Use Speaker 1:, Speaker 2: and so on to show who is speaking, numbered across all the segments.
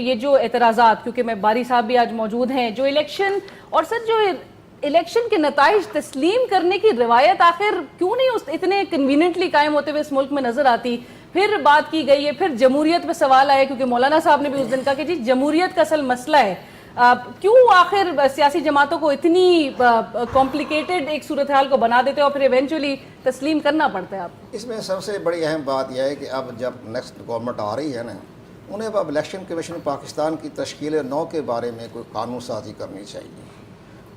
Speaker 1: یہ جو اعتراضات، کیونکہ میں باری صاحب بھی آج موجود ہیں، جو الیکشن اور سر جو الیکشن کے نتائج تسلیم کرنے کی روایت آخر کیوں نہیں اتنے کنویننٹلی قائم ہوتے ہوئے اس ملک میں نظر آتی؟ پھر بات کی گئی ہے، پھر جمہوریت پہ سوال آئے، کیونکہ مولانا صاحب نے بھی اس دن کہا کہ جی جمہوریت کا اصل مسئلہ ہے. کیوں آخر سیاسی جماعتوں کو اتنی کمپلیکیٹڈ ایک صورتحال کو بنا دیتے اور پھر ایونچولی تسلیم کرنا پڑتا ہے آپ کو؟
Speaker 2: اس میں سب سے بڑی اہم بات یہ ہے کہ اب جب نیکسٹ گورنمنٹ آ رہی ہے نا، انہیں اب الیکشن کمیشن پاکستان کی تشکیل نو کے بارے میں کوئی قانون سازی کرنی چاہیے.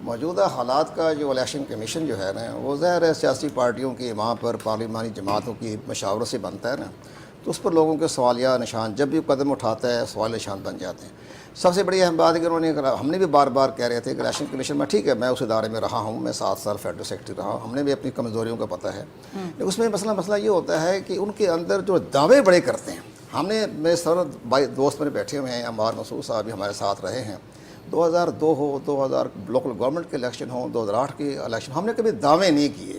Speaker 2: موجودہ حالات کا جو الیکشن کمیشن جو ہے نا، وہ ظاہر ہے سیاسی پارٹیوں کی وہاں پر پارلیمانی جماعتوں کی مشاورت سے بنتا ہے نا، تو اس پر لوگوں کے سوالیہ نشان جب بھی قدم اٹھاتا ہے سوال نشان بن جاتے ہیں. سب سے بڑی اہم بات ہے کہ انہوں نے، ہم نے بھی بار بار کہہ رہے تھے کہ الیکشن کمیشن میں ٹھیک ہے، میں اس ادارے میں رہا ہوں، میں 7 سال فیڈرل سیکرٹری رہا ہوں، ہم نے بھی اپنی کمزوریوں کا پتہ ہے. اس میں مسئلہ یہ ہوتا ہے کہ ان کے اندر جو دعوے بڑے کرتے ہیں. ہم نے، میرے سر بھائی دوست میرے بیٹھے ہوئے ہیں، عمار مسعود صاحب بھی ہمارے ساتھ رہے ہیں. 2002 ہو، 2000 لوکل گورنمنٹ کے الیکشن ہو، 2008 کے الیکشن، ہم نے کبھی دعوے نہیں کیے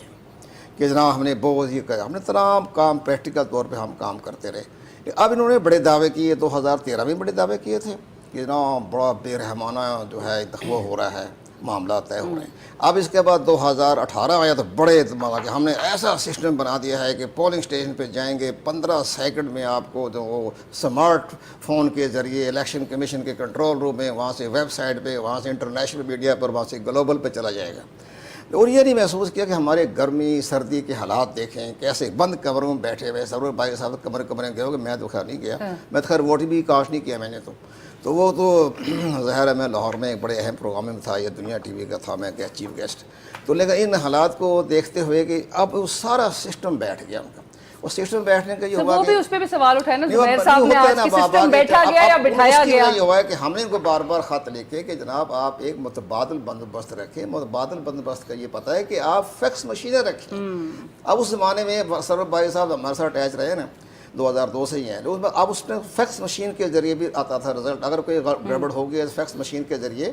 Speaker 2: کہ جناب ہم نے بہت یہ کہا. ہم نے تمام کام پریکٹیکل طور پہ ہم کام کرتے رہے. اب انہوں نے بڑے دعوے کیے، 2013 میں بڑے دعوے کیے تھے کہ جناب بڑا بے رحمانہ جو ہے وہ ہو رہا ہے، معاملات طے ہو رہے ہیں. اب اس کے بعد 2018 آیا تو بڑے اعتماد کہ ہم نے ایسا سسٹم بنا دیا ہے کہ پولنگ اسٹیشن پہ جائیں گے 15 سیکنڈ میں آپ کو جو وہ سمارٹ فون کے ذریعے الیکشن کمیشن کے کنٹرول روم میں، وہاں سے ویب سائٹ پہ، وہاں سے انٹرنیشنل میڈیا پر، وہاں سے گلوبل پہ چلا جائے گا. اور یہ نہیں محسوس کیا کہ ہمارے گرمی سردی کے حالات دیکھیں کیسے بند کمروں میں بیٹھے ہوئے. سرور بھائی صاحب کمرے گئے ہو گے، میں تو خیر نہیں گیا، میں تو خیر ووٹ بھی کاسٹ نہیں کیا میں نے. تو وہ تو ظاہر ہے میں لاہور میں ایک بڑے اہم پروگرام میں تھا، یہ دنیا ٹی وی کا تھا، میں چیف گیسٹ. تو لیکن ان حالات کو دیکھتے ہوئے کہ اب وہ سارا سسٹم بیٹھ گیا ان کا. وہ سسٹم بیٹھنے کا یہ ہوا
Speaker 1: وہ بھی اس پہ بھی سوال اٹھائے نا زبیر صاحب نے آج کہ سسٹم بیٹھا گیا یا بٹھایا گیا.
Speaker 2: یہ ہوا ہے کہ ہم نے ان کو بار بار خط لکھے کہ جناب آپ ایک متبادل بندوبست رکھیں. متبادل بندوبست کا یہ پتہ ہے کہ آپ فیکس مشینیں رکھیں. اب اس زمانے میں سرور بھائی صاحب ہمارے ساتھ اٹیچ رہے نا، 2002 سے ہی ہیں. اب اس میں فیکس مشین کے ذریعے بھی آتا تھا رزلٹ. اگر کوئی گڑبڑ ہو گیا فیکس مشین کے ذریعے